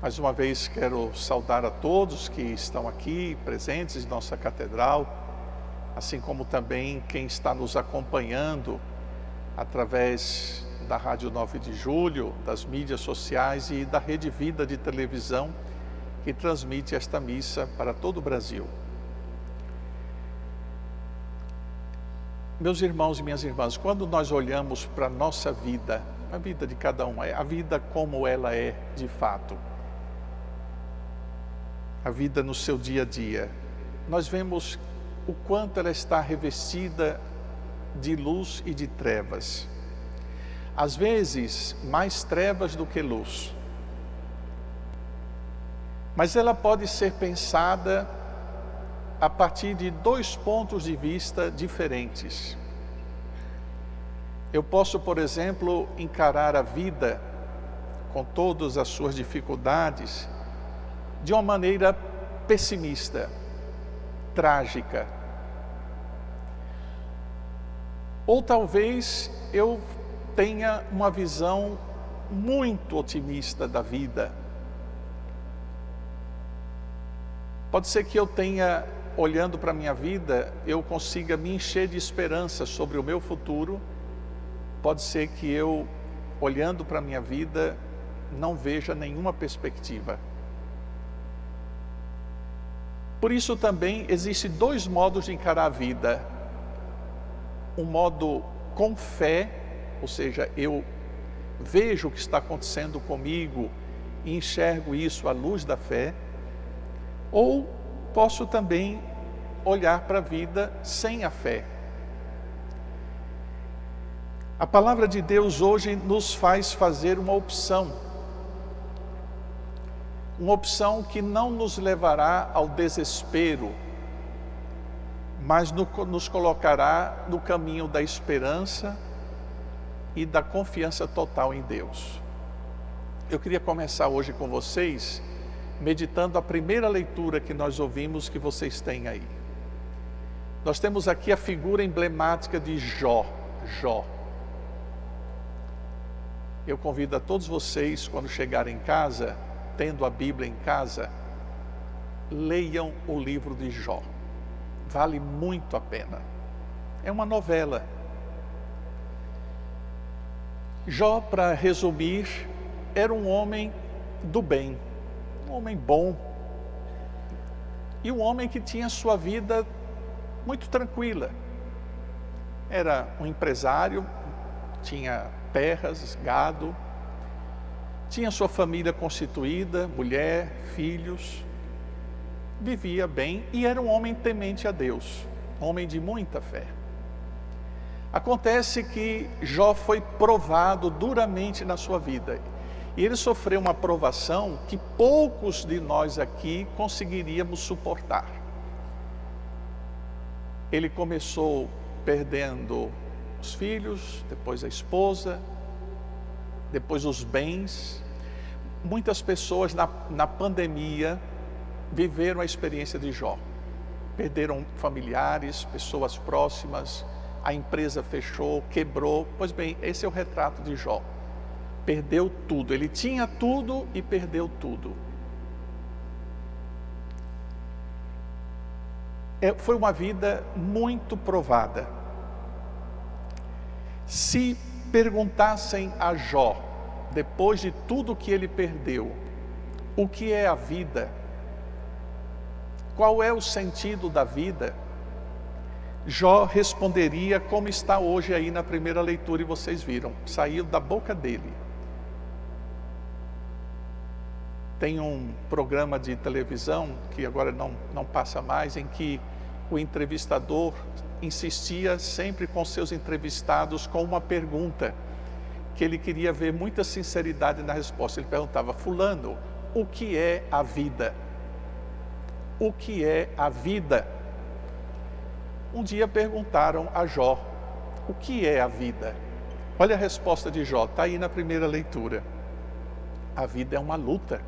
Mais uma vez quero saudar a todos que estão aqui presentes em nossa catedral, assim como também quem está nos acompanhando através da Rádio 9 de Julho, das mídias sociais e da Rede Vida de televisão, que transmite esta missa para todo o Brasil. Meus irmãos e minhas irmãs, quando nós olhamos para a nossa vida, a vida de cada um, a vida como ela é de fato, a vida no seu dia a dia, nós vemos o quanto ela está revestida de luz e de trevas. Às vezes, mais trevas do que luz. Mas ela pode ser pensada a partir de dois pontos de vista diferentes. Eu posso, por exemplo, encarar a vida com todas as suas dificuldades de uma maneira pessimista, trágica. Ou talvez eu tenha uma visão muito otimista da vida. Pode ser que eu tenha, olhando para a minha vida, eu consiga me encher de esperança sobre o meu futuro. Pode ser que eu, olhando para a minha vida, não veja nenhuma perspectiva. Por isso também existem dois modos de encarar a vida. Um modo com fé, ou seja, eu vejo o que está acontecendo comigo e enxergo isso à luz da fé. Ou posso também olhar para a vida sem a fé. A palavra de Deus hoje nos faz fazer uma opção que não nos levará ao desespero, mas nos colocará no caminho da esperança e da confiança total em Deus. Eu queria começar hoje com vocês, meditando a primeira leitura que nós ouvimos, que vocês têm aí. Nós temos aqui a figura emblemática de Jó. Eu convido a todos vocês, quando chegarem em casa, tendo a Bíblia em casa, leiam o livro de Jó. Vale muito a pena. É uma novela. Jó, para resumir, era um homem do bem, um homem bom, e um homem que tinha sua vida muito tranquila. Era um empresário, tinha terras, gado, tinha sua família constituída, mulher, filhos, vivia bem e era um homem temente a Deus, um homem de muita fé. Acontece que Jó foi provado duramente na sua vida e ele sofreu uma provação que poucos de nós aqui conseguiríamos suportar. Ele começou perdendo os filhos, depois a esposa, depois os bens. Muitas pessoas na pandemia viveram a experiência de Jó. Perderam familiares, pessoas próximas, a empresa fechou, quebrou. Pois bem, esse é o retrato de Jó. Perdeu tudo, ele tinha tudo e perdeu tudo. Foi uma vida muito provada. Se perguntassem a Jó, depois de tudo que ele perdeu, o que é a vida? Qual é o sentido da vida? Jó responderia como está hoje aí na primeira leitura e vocês viram, saiu da boca dele. Tem um programa de televisão, que agora não passa mais, em que o entrevistador insistia sempre com seus entrevistados com uma pergunta, que ele queria ver muita sinceridade na resposta. Ele perguntava: fulano, o que é a vida? O que é a vida? Um dia perguntaram a Jó: o que é a vida? Olha a resposta de Jó, está aí na primeira leitura. A vida é uma luta.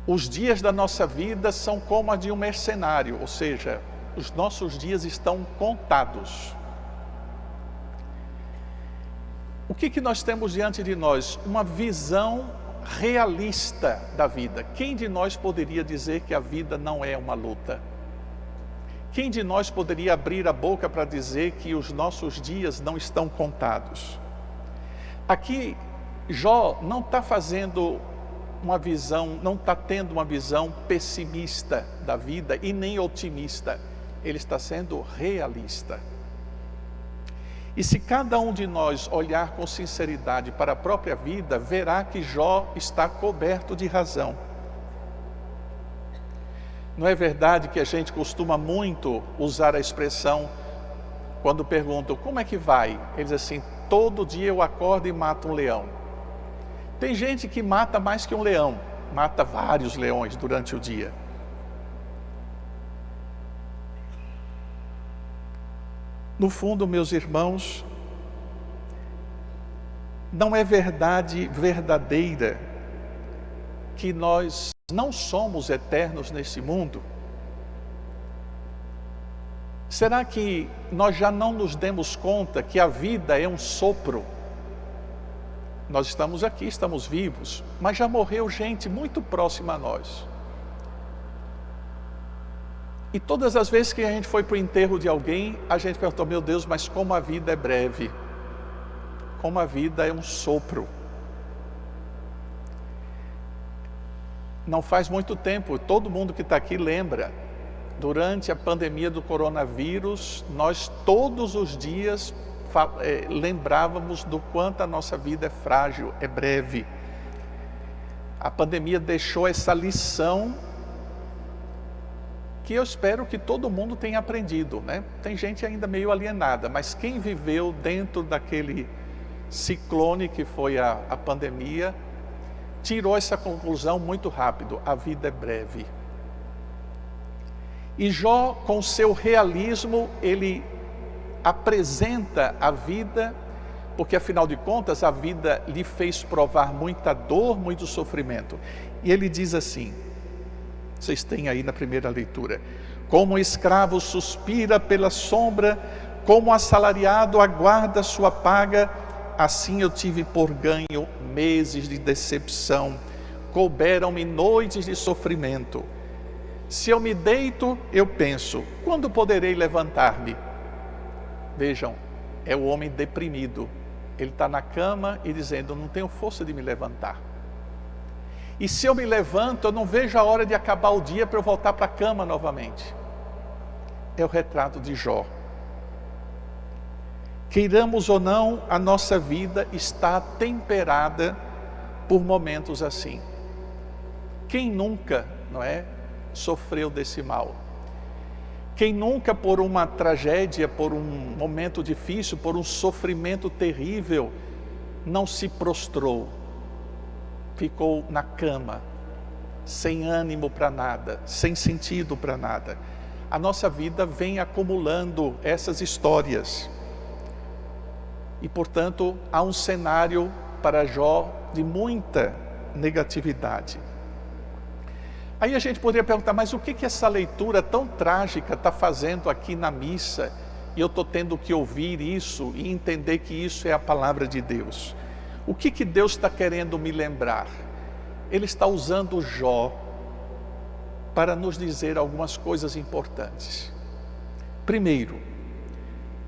Os dias da nossa vida são como a de um mercenário, ou seja, os nossos dias estão contados. O que nós temos diante de nós? Uma visão realista da vida. Quem de nós poderia dizer que a vida não é uma luta? Quem de nós poderia abrir a boca para dizer que os nossos dias não estão contados? Aqui, Jó não está fazendo uma visão, não está tendo uma visão pessimista da vida e nem otimista. Ele está sendo realista. E se cada um de nós olhar com sinceridade para a própria vida, verá que Jó está coberto de razão. Não é verdade que a gente costuma muito usar a expressão, quando perguntam, como é que vai? Ele diz assim, todo dia eu acordo e mato um leão. Tem gente que mata mais que um leão, mata vários leões durante o dia. No fundo, meus irmãos, não é verdade verdadeira que nós não somos eternos nesse mundo? Será que nós já não nos demos conta que a vida é um sopro? Nós estamos aqui, estamos vivos, mas já morreu gente muito próxima a nós. E todas as vezes que a gente foi para o enterro de alguém, a gente perguntou, meu Deus, mas como a vida é breve, como a vida é um sopro. Não faz muito tempo, todo mundo que está aqui lembra, durante a pandemia do coronavírus, nós todos os dias lembrávamos do quanto a nossa vida é frágil, é breve. A pandemia deixou essa lição que eu espero que todo mundo tenha aprendido, né? Tem gente ainda meio alienada, mas quem viveu dentro daquele ciclone que foi a pandemia, tirou essa conclusão muito rápido, a vida é breve. E Jó, com seu realismo, ele apresenta a vida, porque afinal de contas a vida lhe fez provar muita dor, muito sofrimento. E ele diz assim, vocês têm aí na primeira leitura, como um escravo suspira pela sombra, como um assalariado aguarda sua paga, assim eu tive por ganho meses de decepção, couberam-me noites de sofrimento. Se eu me deito, eu penso, quando poderei levantar-me? Vejam, é o homem deprimido. Ele está na cama e dizendo, não tenho força de me levantar. E se eu me levanto, eu não vejo a hora de acabar o dia para eu voltar para a cama novamente. É o retrato de Jó. Queiramos ou não, a nossa vida está temperada por momentos assim. Quem nunca, não é, sofreu desse mal? Quem nunca por uma tragédia, por um momento difícil, por um sofrimento terrível, não se prostrou? Ficou na cama, sem ânimo para nada, sem sentido para nada. A nossa vida vem acumulando essas histórias. E, portanto, há um cenário para Jó de muita negatividade. Aí a gente poderia perguntar, mas o que essa leitura tão trágica está fazendo aqui na missa? E eu estou tendo que ouvir isso e entender que isso é a palavra de Deus. O que Deus está querendo me lembrar? Ele está usando Jó para nos dizer algumas coisas importantes. Primeiro,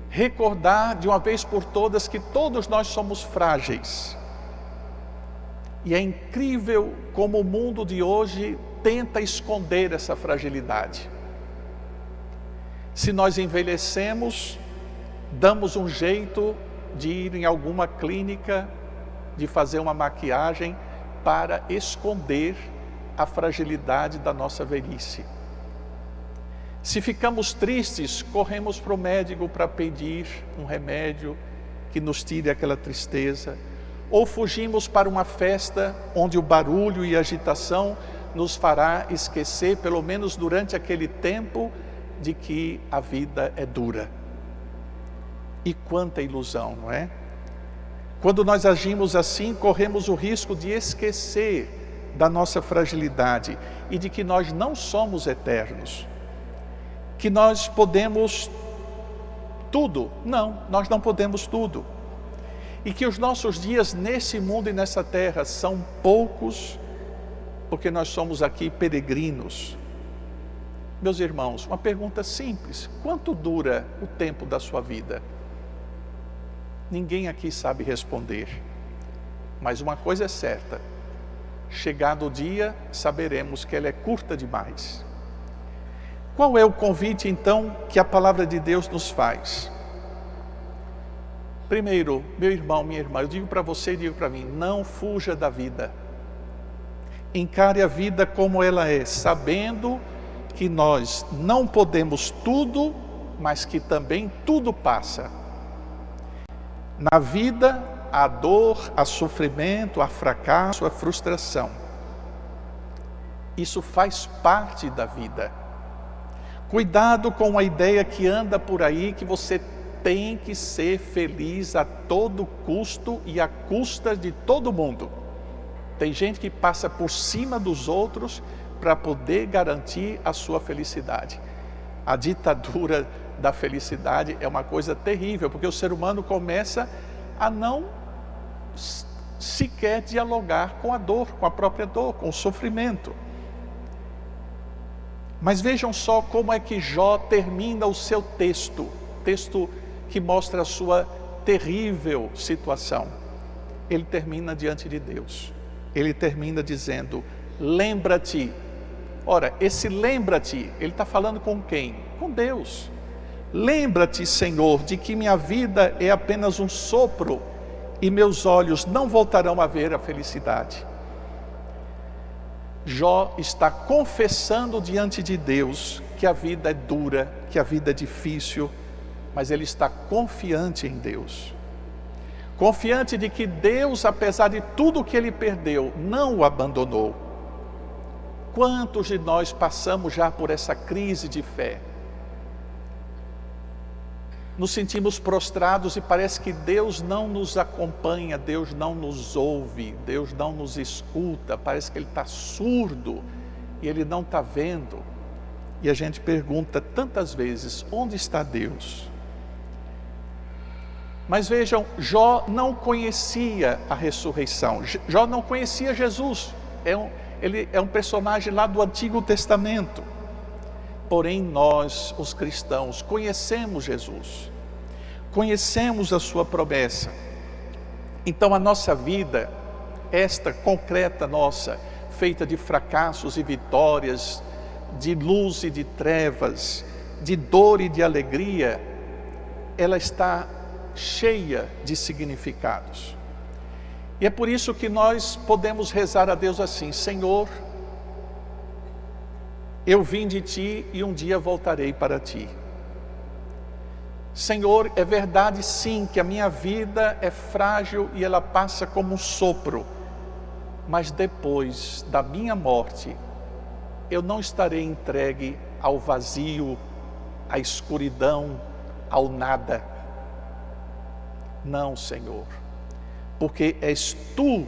recordar de uma vez por todas que todos nós somos frágeis. E é incrível como o mundo de hoje tenta esconder essa fragilidade. Se nós envelhecemos, damos um jeito de ir em alguma clínica, de fazer uma maquiagem para esconder a fragilidade da nossa velhice. Se ficamos tristes, corremos para o médico para pedir um remédio que nos tire aquela tristeza. Ou fugimos para uma festa onde o barulho e a agitação nos fará esquecer, pelo menos durante aquele tempo, de que a vida é dura. E quanta ilusão, não é? Quando nós agimos assim, corremos o risco de esquecer da nossa fragilidade e de que nós não somos eternos. Que nós podemos tudo. Não, nós não podemos tudo. e que os nossos dias nesse mundo e nessa terra são poucos, porque nós somos aqui peregrinos. Meus irmãos, uma pergunta simples: quanto dura o tempo da sua vida? Ninguém aqui sabe responder, mas uma coisa é certa: chegado o dia, saberemos que ela é curta demais. Qual é o convite, então, que a palavra de Deus nos faz? Primeiro, meu irmão, minha irmã, eu digo para você e digo para mim: não fuja da vida. Encare a vida como ela é, sabendo que nós não podemos tudo, mas que também tudo passa. Na vida, há dor, há sofrimento, há fracasso, há frustração. Isso faz parte da vida. Cuidado com a ideia que anda por aí que você tem que ser feliz a todo custo e à custa de todo mundo. Tem gente que passa por cima dos outros para poder garantir a sua felicidade. A ditadura da felicidade é uma coisa terrível, porque o ser humano começa a não sequer dialogar com a dor, com a própria dor, com o sofrimento. Mas vejam só como é que Jó termina o seu texto que mostra a sua terrível situação. Ele termina diante de Deus. Ele termina dizendo: lembra-te. Ora, esse lembra-te, ele está falando com quem? Com Deus. Lembra-te, Senhor, de que minha vida é apenas um sopro e meus olhos não voltarão a ver a felicidade. Jó está confessando diante de Deus que a vida é dura, que a vida é difícil, mas ele está confiante em Deus. Confiante de que Deus, apesar de tudo que ele perdeu, não o abandonou. Quantos de nós passamos já por essa crise de fé? Nos sentimos prostrados e parece que Deus não nos acompanha, Deus não nos ouve, Deus não nos escuta, parece que Ele está surdo e Ele não está vendo. E a gente pergunta tantas vezes: onde está Deus? Mas vejam, Jó não conhecia a ressurreição, Jó não conhecia Jesus, ele é um personagem lá do Antigo Testamento. Porém nós, os cristãos, conhecemos Jesus, conhecemos a sua promessa. Então a nossa vida, esta concreta nossa, feita de fracassos e vitórias, de luz e de trevas, de dor e de alegria, ela está cheia de significados. E é por isso que nós podemos rezar a Deus assim: Senhor, eu vim de Ti e um dia voltarei para Ti. Senhor, é verdade sim que a minha vida é frágil e ela passa como um sopro, mas depois da minha morte, eu não estarei entregue ao vazio, à escuridão, ao nada. Não, Senhor, porque és Tu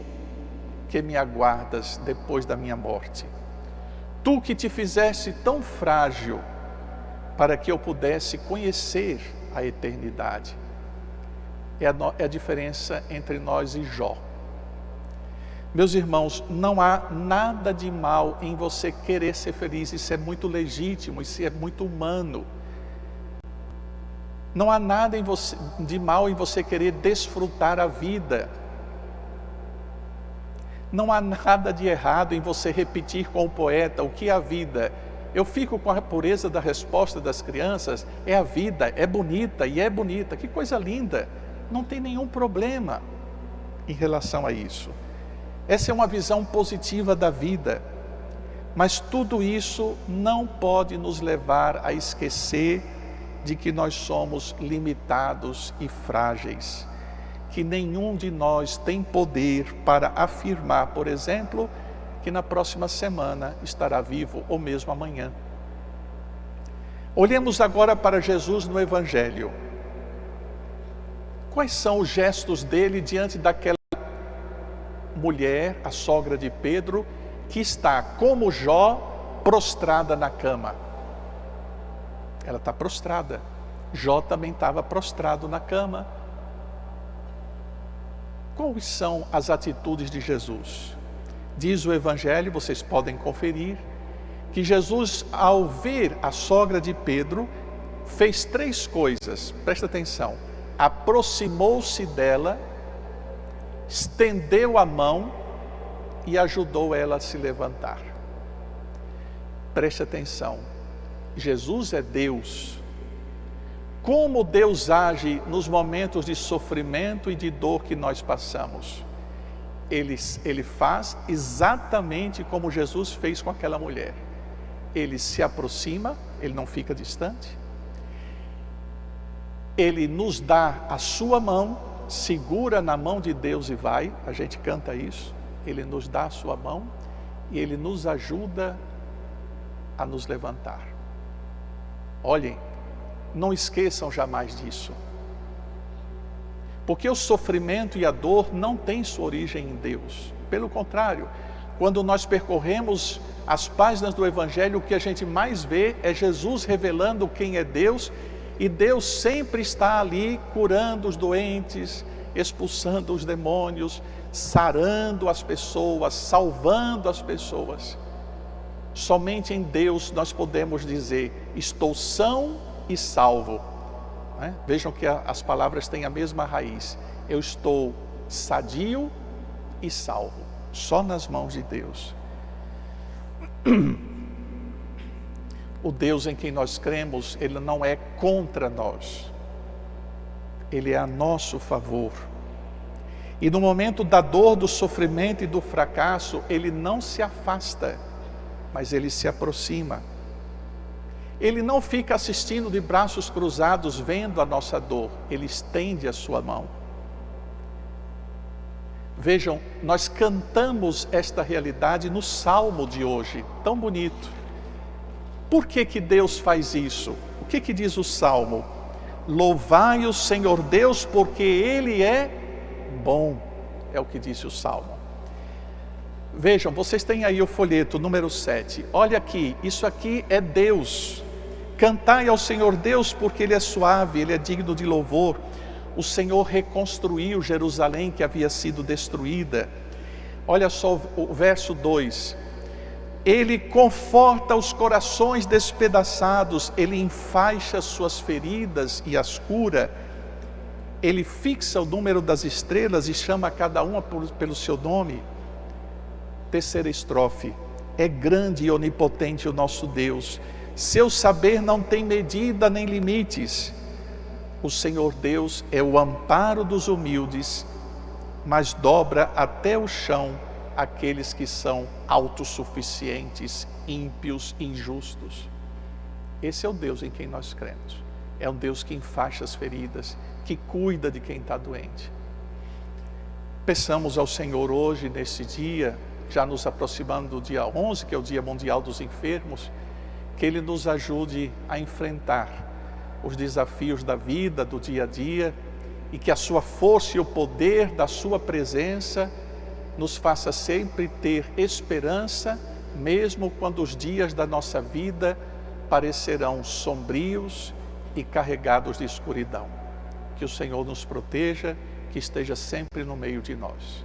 que me aguardas depois da minha morte. Tu que te fizeste tão frágil para que eu pudesse conhecer a eternidade. É a diferença entre nós e Jó. Meus irmãos, não há nada de mal em você querer ser feliz. Isso é muito legítimo, isso é muito humano. Não há nada de mal em você querer desfrutar a vida. Não há nada de errado em você repetir com o poeta: o que é a vida? Eu fico com a pureza da resposta das crianças: é a vida, é bonita e é bonita. Que coisa linda! Não tem nenhum problema em relação a isso. Essa é uma visão positiva da vida. Mas tudo isso não pode nos levar a esquecer de que nós somos limitados e frágeis. Que nenhum de nós tem poder para afirmar, por exemplo, que na próxima semana estará vivo, ou mesmo amanhã. Olhemos agora para Jesus no Evangelho. Quais são os gestos dele diante daquela mulher, a sogra de Pedro, que está, como Jó, prostrada na cama? Ela está prostrada. Jó também estava prostrado na cama. Quais são as atitudes de Jesus? Diz o Evangelho, vocês podem conferir, que Jesus, ao ver a sogra de Pedro, fez 3 coisas, presta atenção. Aproximou-se dela, estendeu a mão e ajudou ela a se levantar. Preste atenção, Jesus é Deus. Como Deus age nos momentos de sofrimento e de dor que nós passamos? Ele faz exatamente como Jesus fez com aquela mulher. Ele se aproxima, ele não fica distante. Ele nos dá a sua mão, segura na mão de Deus e vai. A gente canta isso. Ele nos dá a sua mão e ele nos ajuda a nos levantar. Olhem, não esqueçam jamais disso. Porque o sofrimento e a dor não têm sua origem em Deus. Pelo contrário, quando nós percorremos as páginas do Evangelho, o que a gente mais vê é Jesus revelando quem é Deus, e Deus sempre está ali curando os doentes, expulsando os demônios, sarando as pessoas, salvando as pessoas. Somente em Deus nós podemos dizer, estou são e salvo. Vejam que as palavras têm a mesma raiz. Eu estou sadio e salvo. Só nas mãos de Deus. O Deus em quem nós cremos, Ele não é contra nós. Ele é a nosso favor. E no momento da dor, do sofrimento e do fracasso, Ele não se afasta, mas Ele se aproxima. Ele não fica assistindo de braços cruzados, vendo a nossa dor. Ele estende a sua mão. Vejam, nós cantamos esta realidade no Salmo de hoje, tão bonito. Por que que Deus faz isso? O que que diz o Salmo? Louvai o Senhor Deus, porque Ele é bom. É o que disse o Salmo. Vejam, vocês têm aí o folheto número 7. Olha aqui, isso aqui é Deus. Cantai ao Senhor Deus, porque Ele é suave, Ele é digno de louvor. O Senhor reconstruiu Jerusalém que havia sido destruída. Olha só o verso 2. Ele conforta os corações despedaçados, Ele enfaixa suas feridas e as cura. Ele fixa o número das estrelas e chama cada uma pelo seu nome. Terceira estrofe. É grande e onipotente o nosso Deus. Seu saber não tem medida nem limites. O Senhor Deus é o amparo dos humildes, mas dobra até o chão aqueles que são autossuficientes, ímpios, injustos. Esse é o Deus em quem nós cremos. É um Deus que enfaixa as feridas, que cuida de quem está doente. Peçamos ao Senhor hoje, nesse dia, já nos aproximando do dia 11, que é o Dia Mundial dos Enfermos, que Ele nos ajude a enfrentar os desafios da vida, do dia a dia, e que a sua força e o poder da sua presença nos faça sempre ter esperança, mesmo quando os dias da nossa vida parecerão sombrios e carregados de escuridão. Que o Senhor nos proteja, que esteja sempre no meio de nós.